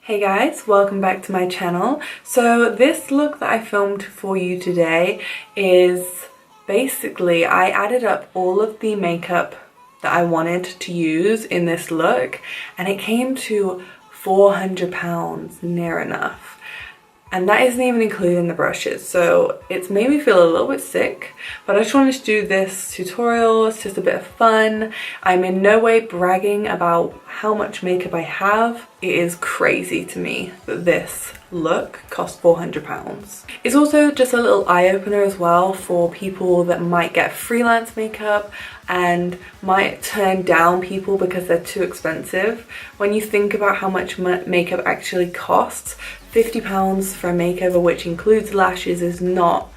Hey guys, welcome back to my channel. So this look that I filmed for you today is basically I added up all of the makeup that I wanted to use in this look and it came to £400, near enough. And that isn't even including the brushes, so it's made me feel a little bit sick, but I just wanted to do this tutorial. It's just a bit of fun. I'm in no way bragging about how much makeup I have. It is crazy to me that this look cost £400. It's also just a little eye-opener as well for people that might get freelance makeup and might turn down people because they're too expensive. When you think about how much makeup actually costs, £50 for a makeover which includes lashes is not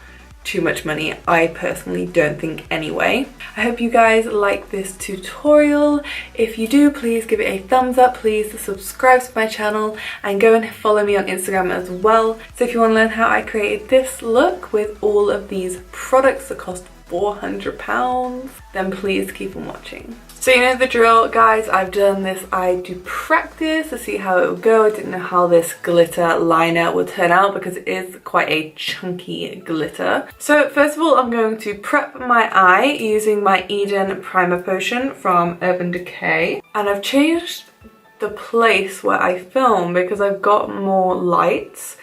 too much money. I personally don't think anyway. I hope you guys like this tutorial. If you do, please give it a thumbs up, please subscribe to my channel and go and follow me on Instagram as well. So if you want to learn how I created this look with all of these products that cost £400, then please keep on watching. So you know the drill, guys. I've done this eye to practice to see how it would go. I didn't know how this glitter liner would turn out because it is quite a chunky glitter. So first of all, I'm going to prep my eye using my Eden Primer Potion from Urban Decay. And I've changed the place where I film because I've got more lights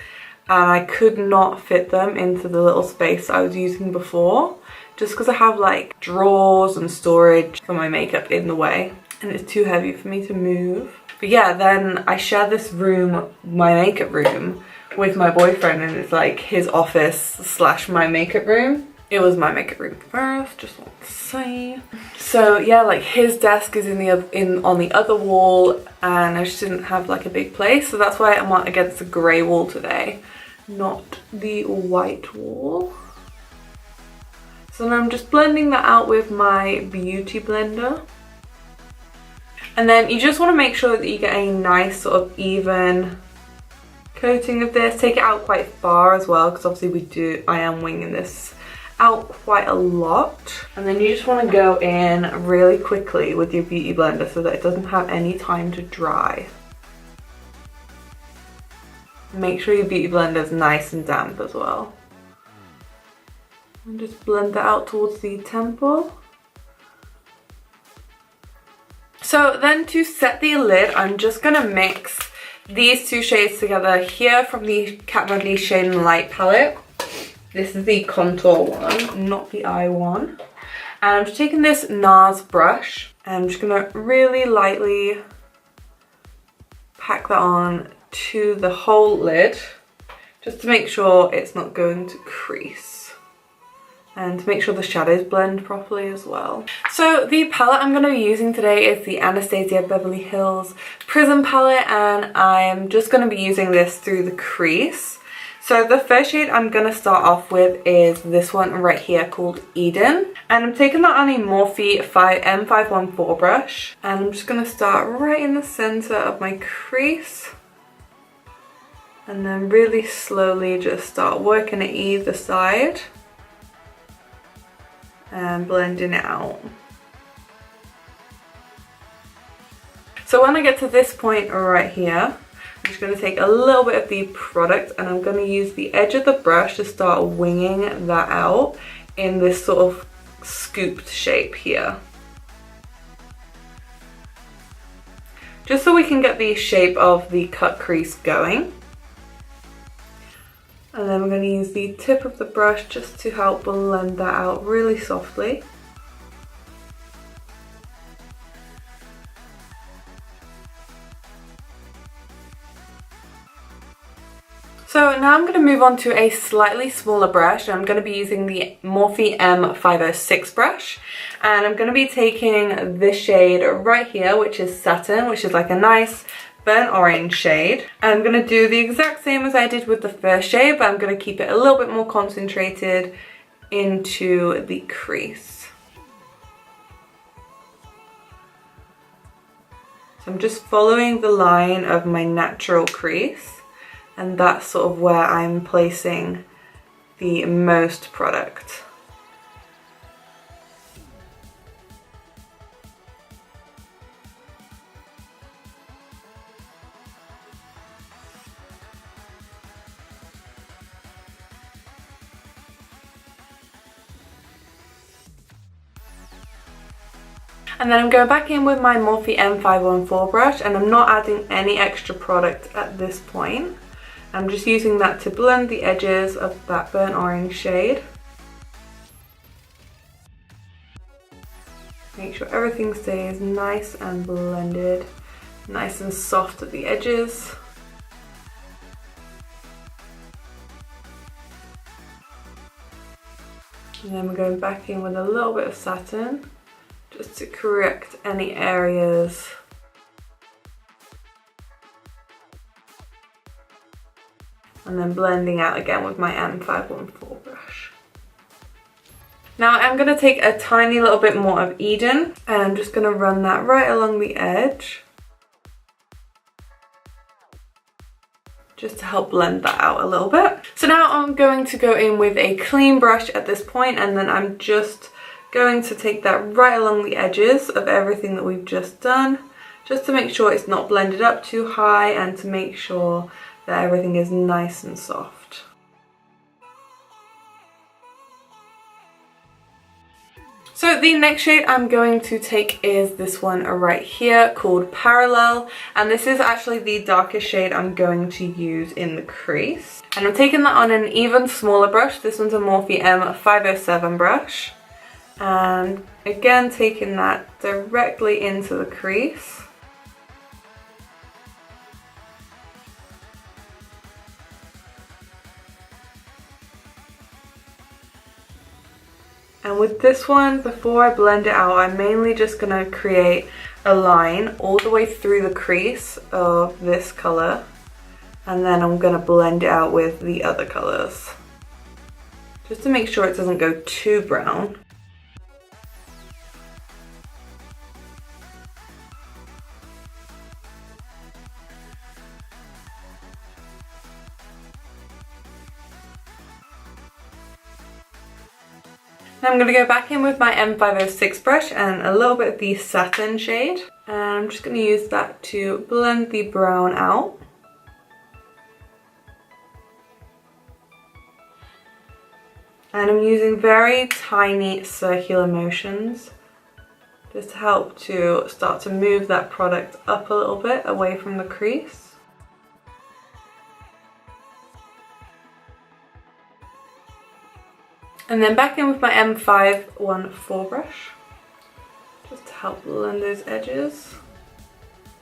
and I could not fit them into the little space I was using before, just because I have like drawers and storage for my makeup in the way and it's too heavy for me to move. But yeah, then I share this room, my makeup room, with my boyfriend, and it's like his office slash my makeup room. It was my makeup room first, just want to say. So yeah, like his desk is on the other wall and I just didn't have like a big place, so that's why I'm against the grey wall today, not the white wall. So now I'm just blending that out with my beauty blender. And then you just want to make sure that you get a nice sort of even coating of this. Take it out quite far as well, because obviously I am winging this out quite a lot. And then you just want to go in really quickly with your beauty blender so that it doesn't have any time to dry. Make sure your beauty blender is nice and damp as well. And just blend that out towards the temple. So then to set the lid, I'm just gonna mix these two shades together here from the Kat Von D Shade and Light palette. This is the contour one, not the eye one. And I'm just taking this NARS brush and I'm just gonna really lightly pack that on to the whole lid, just to make sure it's not going to crease. And to make sure the shadows blend properly as well. So the palette I'm going to be using today is the Anastasia Beverly Hills Prism palette, and I'm just going to be using this through the crease. So the first shade I'm going to start off with is this one right here called Eden. And I'm taking that on a Morphe M514 brush. And I'm just going to start right in the center of my crease. And then really slowly just start working at either side. And blending it out. So when I get to this point right here, I'm just going to take a little bit of the product and I'm going to use the edge of the brush to start winging that out in this sort of scooped shape here. Just so we can get the shape of the cut crease going. And then we're going to use the tip of the brush just to help blend that out really softly. So now I'm going to move on to a slightly smaller brush. I'm going to be using the Morphe M506 brush. And I'm going to be taking this shade right here, which is Satin, which is like a nice burnt orange shade. And I'm going to do the exact same as I did with the first shade, but I'm going to keep it a little bit more concentrated into the crease. So I'm just following the line of my natural crease, and that's sort of where I'm placing the most product. And then I'm going back in with my Morphe M514 brush, and I'm not adding any extra product at this point. I'm just using that to blend the edges of that burnt orange shade. Make sure everything stays nice and blended, nice and soft at the edges. And then we're going back in with a little bit of satin, just to correct any areas. And then blending out again with my M514 brush. Now I'm going to take a tiny little bit more of Eden, and I'm just going to run that right along the edge, just to help blend that out a little bit. So now I'm going to go in with a clean brush at this point, and then I'm just going to take that right along the edges of everything that we've just done, just to make sure it's not blended up too high and to make sure that everything is nice and soft. So the next shade I'm going to take is this one right here called Parallel, and this is actually the darkest shade I'm going to use in the crease. And I'm taking that on an even smaller brush. This one's a Morphe M507 brush, and again taking that directly into the crease. And with this one, before I blend it out, I'm mainly just going to create a line all the way through the crease of this colour, and then I'm going to blend it out with the other colours, just to make sure it doesn't go too brown. Now I'm going to go back in with my M506 brush and a little bit of the satin shade, and I'm just going to use that to blend the brown out. And I'm using very tiny circular motions just to help to start to move that product up a little bit away from the crease. And then back in with my M514 brush, just to help blend those edges.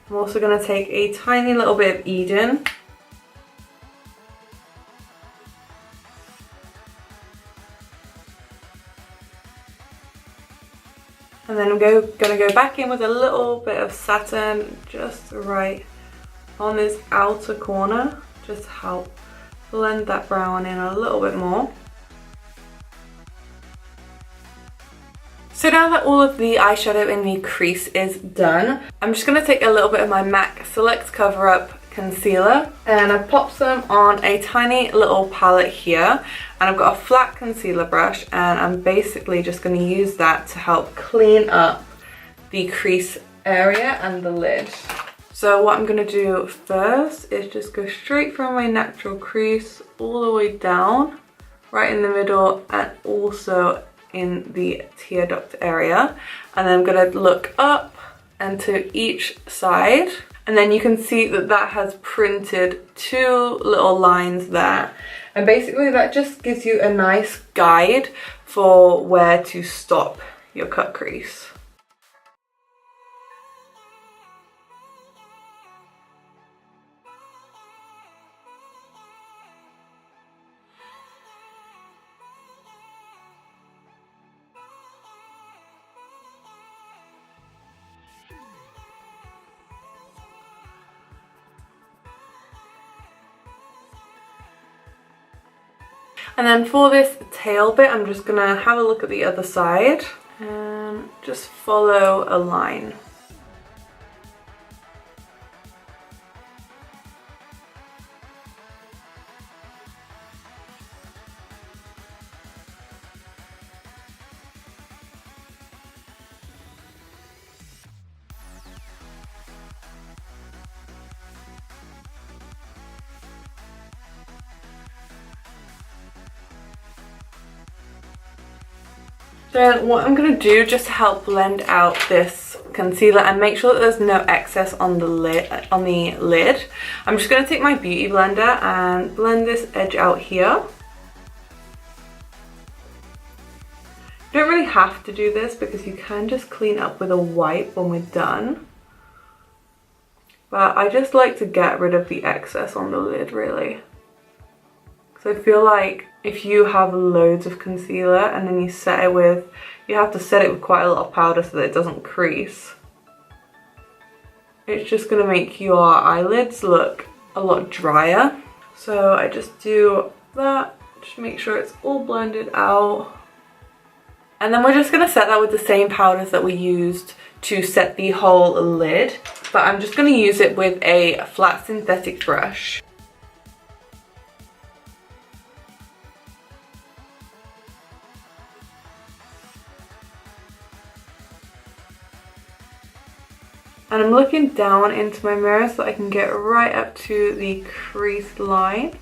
I'm also going to take a tiny little bit of Eden. And then I'm going to go back in with a little bit of satin just right on this outer corner, just to help blend that brown in a little bit more. So now that all of the eyeshadow in the crease is done, I'm just going to take a little bit of my MAC Select Cover Up concealer, and I've popped some on a tiny little palette here, and I've got a flat concealer brush, and I'm basically just going to use that to help clean up the crease area and the lid. So what I'm going to do first is just go straight from my natural crease all the way down, right in the middle, and also in the tear duct area, and then I'm going to look up and to each side, and then you can see that that has printed two little lines there, and basically that just gives you a nice guide for where to stop your cut crease. And then for this tail bit, I'm just gonna have a look at the other side and just follow a line. Then what I'm going to do just to help blend out this concealer and make sure that there's no excess on the lid. I'm just going to take my beauty blender and blend this edge out here. You don't really have to do this because you can just clean up with a wipe when we're done. But I just like to get rid of the excess on the lid, really. Because I feel like if you have loads of concealer and then you set it with, you have to set it with quite a lot of powder so that it doesn't crease. It's just going to make your eyelids look a lot drier. So I just do that, just make sure it's all blended out. And then we're just going to set that with the same powders that we used to set the whole lid. But I'm just going to use it with a flat synthetic brush. And I'm looking down into my mirror so I can get right up to the crease line.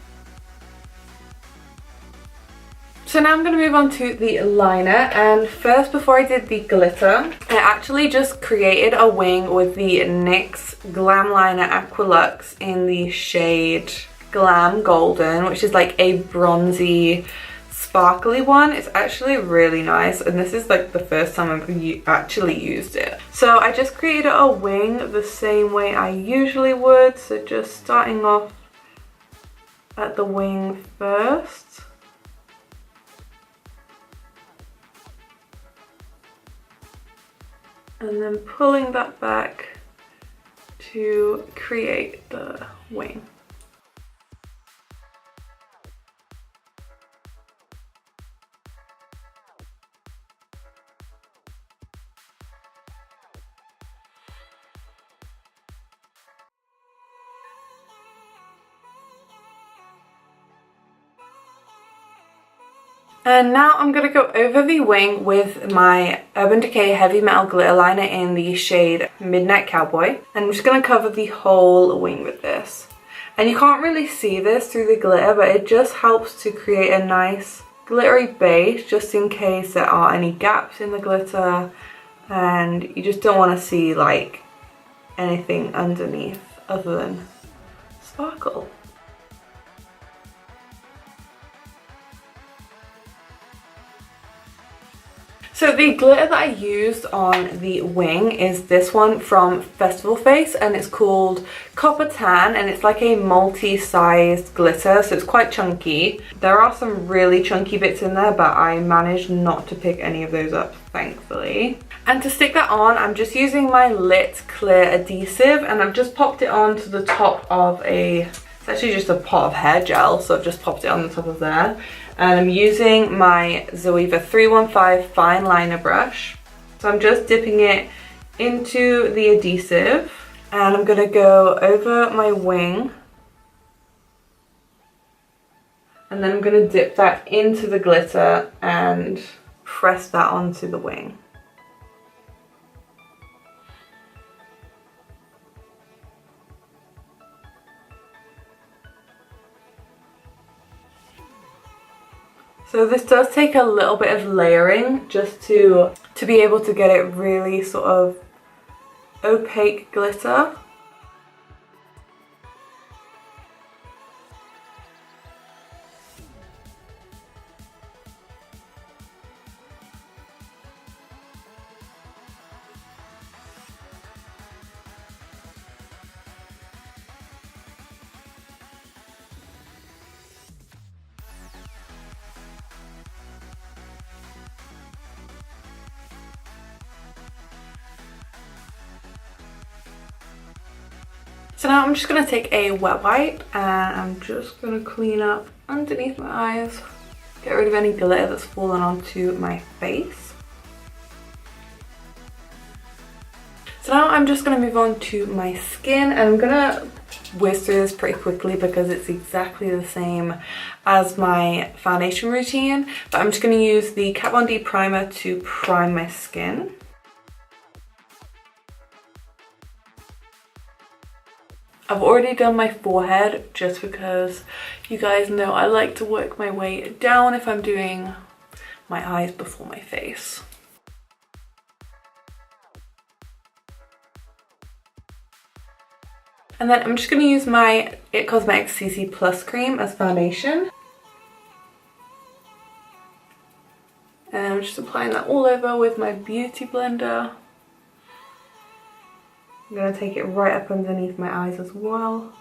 So now I'm going to move on to the liner, and first before I did the glitter, I actually just created a wing with the NYX Glam Liner Aqualux in the shade Glam Golden, which is like a bronzy sparkly one. It's actually really nice, and this is like the first time I've actually used it. So I just created a wing the same way I usually would, so just starting off at the wing first. And then pulling that back to create the wing. And now I'm going to go over the wing with my Urban Decay Heavy Metal Glitter Liner in the shade Midnight Cowboy. And I'm just going to cover the whole wing with this. And you can't really see this through the glitter, but it just helps to create a nice glittery base just in case there are any gaps in the glitter and you just don't want to see like anything underneath other than sparkle. So the glitter that I used on the wing is this one from Festival Face, and it's called Copper Tan, and it's like a multi-sized glitter, so it's quite chunky. There are some really chunky bits in there, but I managed not to pick any of those up, thankfully. And to stick that on, I'm just using my Lit Clear adhesive, and I've just popped it on to the top of it's actually just a pot of hair gel, so I've just popped it on the top of there. And I'm using my Zoeva 315 fine liner brush. So I'm just dipping it into the adhesive, and I'm gonna go over my wing. And then I'm gonna dip that into the glitter and press that onto the wing. So this does take a little bit of layering just to be able to get it really sort of opaque glitter. So now I'm just going to take a wet wipe and I'm just going to clean up underneath my eyes, get rid of any glitter that's fallen onto my face. So now I'm just going to move on to my skin, and I'm going to whiz through this pretty quickly because it's exactly the same as my foundation routine, but I'm just going to use the Kat Von D primer to prime my skin. I've already done my forehead just because you guys know I like to work my way down if I'm doing my eyes before my face. And then I'm just going to use my It Cosmetics CC Plus cream as foundation. And I'm just applying that all over with my beauty blender. I'm going to take it right up underneath my eyes as well.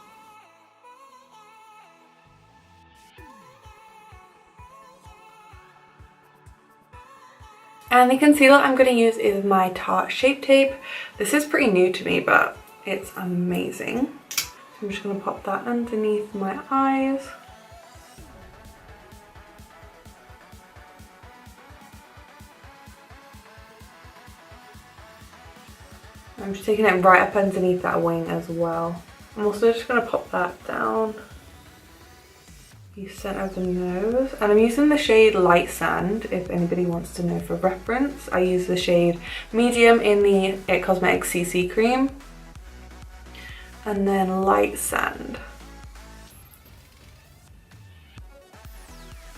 And the concealer I'm going to use is my Tarte Shape Tape. This is pretty new to me, but it's amazing. So I'm just going to pop that underneath my eyes. I'm just taking it right up underneath that wing as well. I'm also just going to pop that down the centre of the nose. And I'm using the shade Light Sand, if anybody wants to know for reference. I use the shade Medium in the It Cosmetics CC cream. And then Light Sand.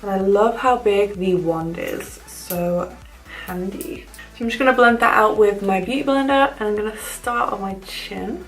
And I love how big the wand is. So handy. So I'm just going to blend that out with my beauty blender, and I'm going to start on my chin.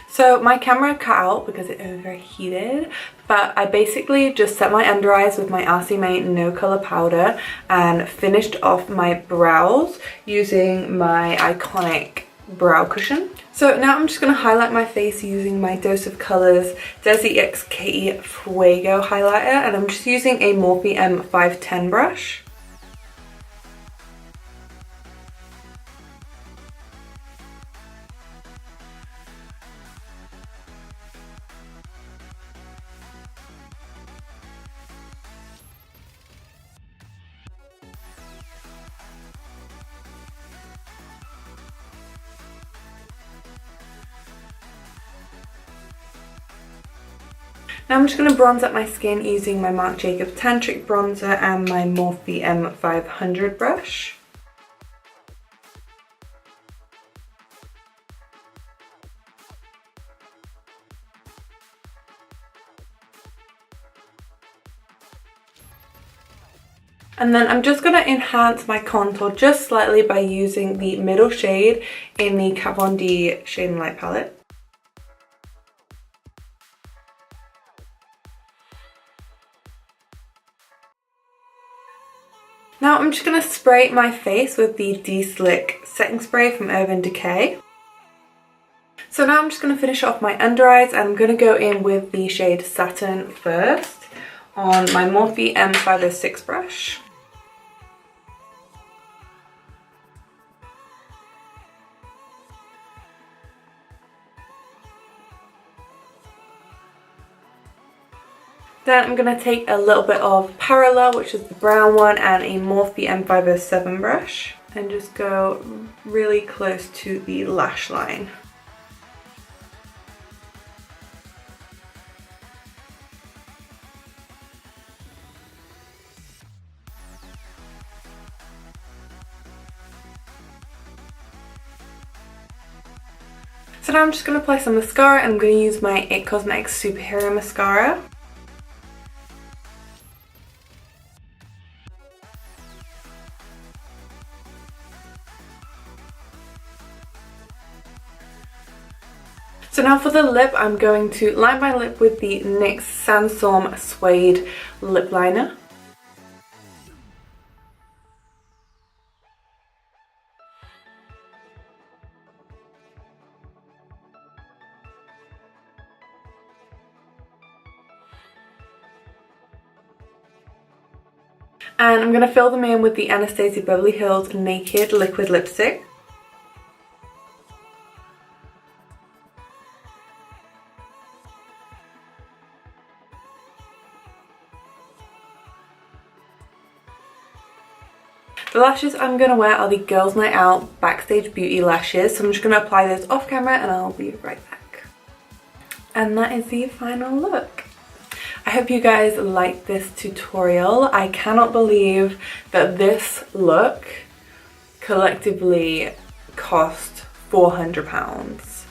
So my camera cut out because it overheated, but I basically just set my under eyes with my RC Mate No Colour Powder and finished off my brows using my iconic brow cushion. So now I'm just going to highlight my face using my Dose of Colours Desi XK Fuego highlighter, and I'm just using a Morphe M510 brush. Now I'm just going to bronze up my skin using my Marc Jacobs Tantric bronzer and my Morphe M500 brush. And then I'm just going to enhance my contour just slightly by using the middle shade in the Kat Von D Shade and Light palette. Now I'm just going to spray my face with the De-Slick setting spray from Urban Decay. So now I'm just going to finish off my under eyes, and I'm going to go in with the shade Satin first on my Morphe M506 brush. Then I'm going to take a little bit of Parallel, which is the brown one, and a Morphe M507 brush, and just go really close to the lash line. So now I'm just going to apply some mascara, and I'm going to use my It Cosmetics Superhero Mascara. So now for the lip, I'm going to line my lip with the NYX Sandstorm Suede Lip Liner. And I'm going to fill them in with the Anastasia Beverly Hills Naked Liquid Lipstick. The lashes I'm going to wear are the Girls Night Out Backstage Beauty lashes, so I'm just going to apply those off camera and I'll be right back. And that is the final look. I hope you guys liked this tutorial. I cannot believe that this look collectively cost £400.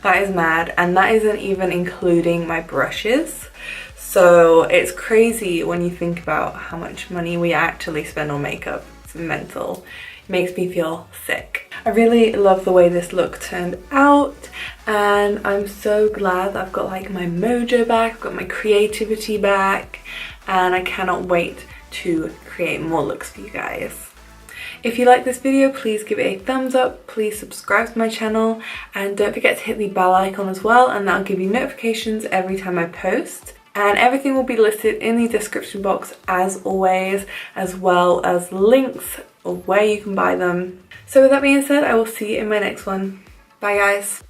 That is mad, and that isn't even including my brushes. So it's crazy when you think about how much money we actually spend on makeup. It's mental. It makes me feel sick. I really love the way this look turned out, and I'm so glad that I've got like my mojo back, I've got my creativity back, and I cannot wait to create more looks for you guys. If you like this video, please give it a thumbs up, please subscribe to my channel, and don't forget to hit the bell icon as well, and that'll give you notifications every time I post. And everything will be listed in the description box as always, as well as links of where you can buy them. So with that being said, I will see you in my next one. Bye guys.